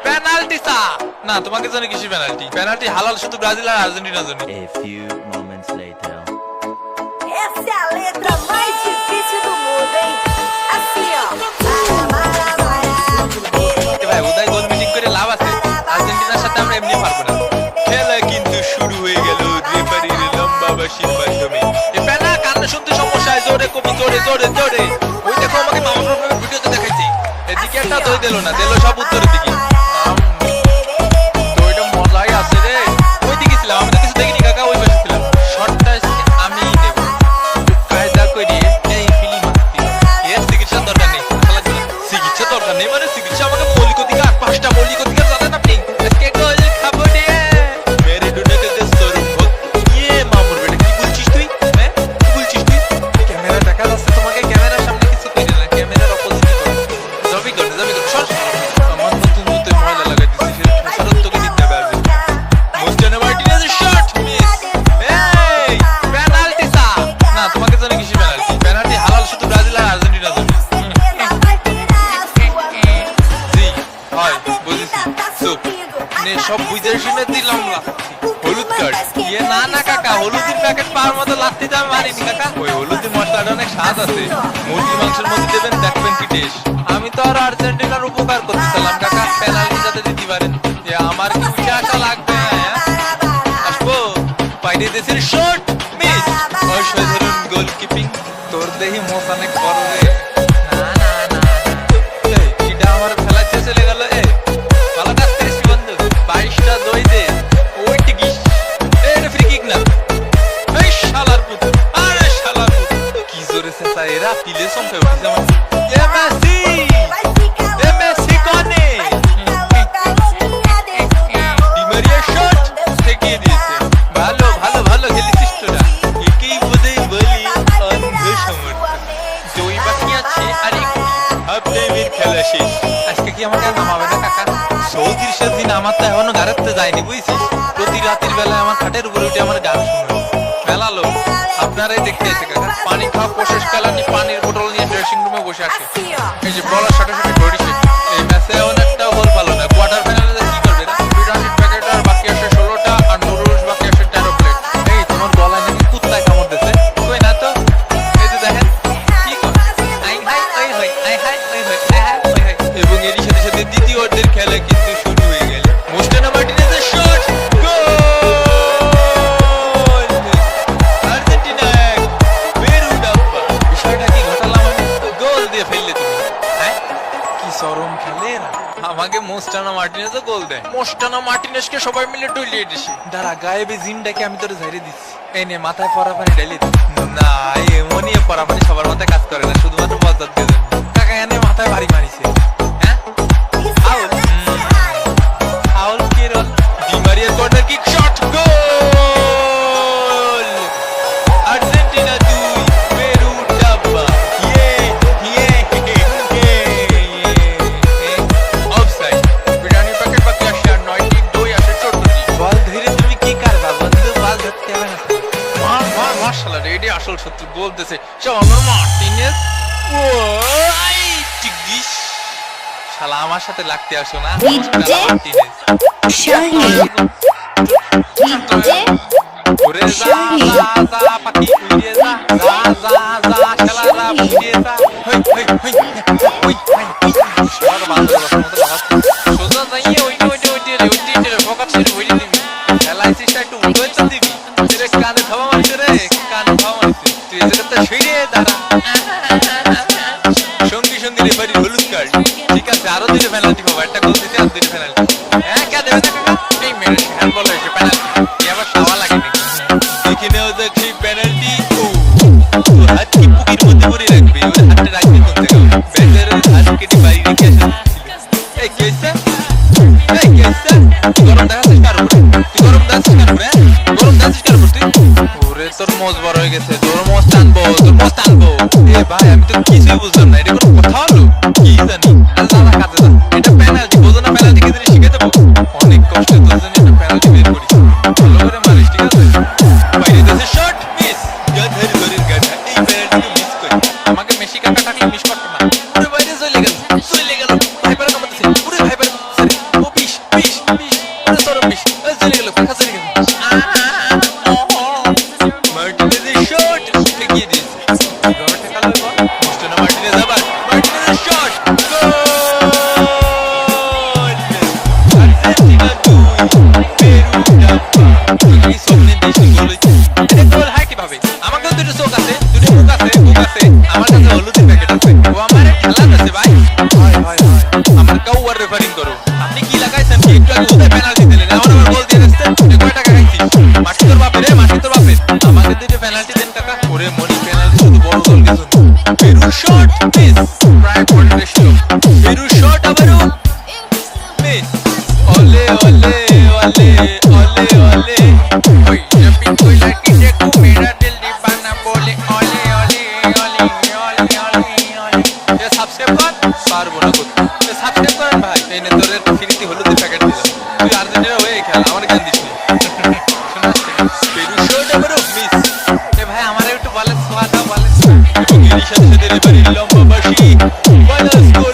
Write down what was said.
Penalty সা না তোমাকে জানি কিসের পেনাল্টি পেনাল্টি হালাল শুধু ব্রাজিল আর আর্জেন্টিনার জন্য A few moments later. Essa é a letra mais difícil do mundo, hein? Assim, ó. ভাই উদয় গোল মিটিং করে লাভ আছে আর্জেন্টিনার সাথে আমরা এমনি পারবো না খেলা কিন্তু শুরু হয়ে গেল রেফারির লম্বা বাঁশির মাধ্যমে এ পেনা কান্না শুনতে সমস্যা জোরে কবি জোরে জোরে জোরে ওই দেখো আমাকে মামা প্রোগ্রামের ভিডিওতে দেখাইছে এদিকে একটা দই দিল না দিল সব উত্তরের দিকে তো এটা মজাই আছে রে ওই দিকে ছিলাম আমি তো কিছু দেখিনি কাকা ওই পাশে ছিলাম শটটা আমি নেব কায়দা করে এই ফিল্ম এর চিকিৎসার দরকার নেই চিকিৎসা দরকার নেই মানে চিকিৎসা আমাকে মৌলিক অধিকার 5টা মৌলিক অধিকার জানেন আপনি আজকে গোল খাবো রে মেরিডোনাকে দেশর ভোট ইয়ে মামুর বেটা কি বলছিস তুই হ্যাঁ কি বলছিস তুই ক্যামেরা দেখা যাচ্ছে তোমাকে ক্যামেরার সামনে কিছু কইরে না ক্যামেরার অপোজিটে কর জবি কর সর আমার নতুন নতুন ময়লা লাগাই দিছিস খেসারত তোকে দিতে পারবে মোস্টানো মার্টিনেজের শট মিস এই পেনাল্টি সা না তোমাকে জানি কিসের পেনাল্টি পেনাল্টি হালাল শুধু ব্রাজিল আর আর্জেন্টিনার জন্য সব বুঝে শুনে দিলাম হলুদ কার্ড ইয়ে না না কাকা হলুদের প্যাকেট পাওয়ার মতো লাত্তি দাম মারিনি কাকা ওই হলুদের মশলাটা অনেক স্বাদ আছে মুরগি মাংসের মধ্যে দেবেন দেখবেন কি টেস্ট আমি তো আর আর্জেন্টিনার উপকার করতেছিলাম কাকা পেনাল্টি যাতে দিতে পারেন যে আমার কি উঠে আসা লাগবে আসবো বাইরে দেশের শট মিস অসাধারণ গোলকিপিং তোর দেখি মোস অনেক বড় রে না না না এই কিটা আমার খেলাতে চলে গেল এ ভালো কাজ করিস বন্ধু 22টা দই দে ওই টিকিস এ ফ্রি কিক না এই শালার পুত আরে শালার পুত কি জোরে সেসা এরা পিলে সম্পে উঠে যাবে এ মেসি কোনে ডি মারিয়া শট থেকে দিয়েছে ভালো ভালো ভালো খেলেছিস তোরা একেই বোধহয় বলি অন্ধ সমর্থক দুই বাকি আছে আর একটি হাফটাইমের খেলা শেষ আজকে কি আমাকে নামাবে না কাকা সৌদির সেদিন আমার তো এখনো গাড়িতে যায়নি বুঝছিস প্রতি রাতের বেলায় আমার খাটের উপরে উঠে আমার গান শুনে মেলালো আপনারাই দেখতে এসে কাকা পানি খাওয়া প্রশেষ কালানি পানির বোতল নিয়ে ড্রেসিং রুমে বসে আছে এই যে বলার সাথে সাথে ঘড়িছে এই ম্যাচে অনেকটাও গোল পালো না কোয়ার্টার ফাইনালে কি করবে না বিরানির প্যাকেট আর বাকি আছে 16টা আর নুডলস বাকি আছে 13 প্লেট এই তোমার গলায় নাকি কুত্তায় কামড় দিয়েছে কই না তো এই যে দেখেন কি কর আই হাই ওই হই আই হাই ওই হই আই হাই ওই হই এবং এর সাথে সাথে দ্বিতীয় অর্ধের খেলা কিন্তু শুরু হয়ে গেল মোস্টানো মার্টিনেজের শট গোল আর্জেন্টিনা এক পেরু ডাব্বা বিষয়টা কি ঘটালাম আমি গোল দিয়ে ফেললে তুমি হ্যাঁ কি চরম খেলে আমাকে মোস্টানো মার্টিনেজ গোল দেয় মোস্টানো মার্টিনেজকে সবাই মিলে টুলিয়ে দিছি দাঁড়া গায়েবে জিনটাকে আমি তোরে ঝাইরে দিচ্ছি এই নে মাথায় পরা পানি ঢেলে না এমনই পরা পানি সবার মাথায় কাজ করে না শুধুমাত্র বজাত দিয়ে দেবে কাকা এনে মাথায় ভারী মারিছে হ্যাঁ আউল আউল কিরল Di Maria corner kick shot goal Argentina 2 Peru ডাব্বা ইয়ে ইয়ে অফসাইড বিরানির প্যাকেট বাকি আসে আর 9টি দই আসে 14টি বল ধরে তুমি কি করবা বন্ধু বল ধরতে হবে না মাশাআল্লাহ রেডি আসল শত্রু গোল দিয়েছে শালা মার্টিনেজ ওই টিগিস শালা আমার সাথে লাগতে আসো না মার্টিনেজ শাহিন ওরে যা যা যা পাখি উড়িয়ে যা যা যা যা খেলা যা উড়িয়ে যা হই হই হই হই শালা বান্দর মতো সোজা যাইয়ে ওই ফোকাস করে হইলি দিবি খেলাইছিস একটু উঠে তো দিবি তোরে কানে খাওয়া মারছে রে কানে খাওয়া মারছে তুই এদিকে তো ছিড়ে দাঁড়া সঙ্গী সঙ্গী রেফারি হলুদ কার্ড ঠিক আছে আরো দুটো পেনাল্টি পাবো একটা গোল দিতে আর দুটো পেনাল্টি হ্যাঁ কে দেবে না কাকা এই মেরে হ্যান্ডবল হয়েছে পেনাল্টি কি আবার খাওয়া লাগে নাকি দেখে নেও দেখি পেনাল্টি ও হাত কি পুকির মধ্যে পড়ে রাখবে ওই হাতটা রাখবে কোন জায়গায় ব্যাটারের হাত কেটে বাড়ি রেখে আসে এই কেসে গরম দেখাচ্ছিস কার উপরে তুই গরম দেখাচ্ছিস কার উপরে গরম দেখাচ্ছিস কার উপরে ওরে তোর মোজ বড় হয়ে গেছে তোর মোজ টানবো এ ভাই আমি তো কিছুই বুঝলাম না এটা কোনো কথা হলো কি জানি আল্লাহ কাজে যা এটা পেনাল্টি বোঝো না পেনাল্টি কি জানি শিখে দেবো অনেক কষ্টে তোর জন্য একটা পেনাল্টি বের করিস ভালো করে মারিস ঠিক আছে বাইরে দেশে শট মিস গাধার ঘরের গাধা এই পেনাল্টি মিস করি আমাকে মেসি কাকা টাকলে মিস করতো না পুরো বাইরে চলে গেল ভাইপার কামাতেছে পুরো ভাইপার লাগাও আর রেফারিং করো। আপনি কি লাগাইছেন কি একটু আগে ওদের পেনাল্টি দিলেন আমার আবার গোল দিয়ে দিচ্ছেন কয় টাকা খাইছিস মাটি তোর বাপের মাটি তোর বাপের আমাকে দুইটা পেনাল্টি দেন কাকা ওরে মনি পেনাল্টি শুধু বড় গোল কিছু পেরু শট মিস প্রায় পয়েন্ট রেশিও পেরু শট আবারও মিস ওলে ওলে ওলে ওলে ওলে ওই জম্পিং কোই লড়কি দেখো মেরা দিল दीवाना बोले ओले ओले ओले ओले ओले ये সাবস্ক্রাইব কর পারবো না করতে ये সাবস্ক্রাইব করেন ভাই এই নে তোর ফ্রিতে হলুদের প্যাকেট দিলাম তুই আর্জেন্টিনা হয়ে খেল আমার গান দিস পেরু শট আবারও মিস এ ভাই আমারে একটু বলেন সোয়াটা বলেন এবং এর সাথে সাথে রেফারি লম্বা বাঁশি বলাস গোল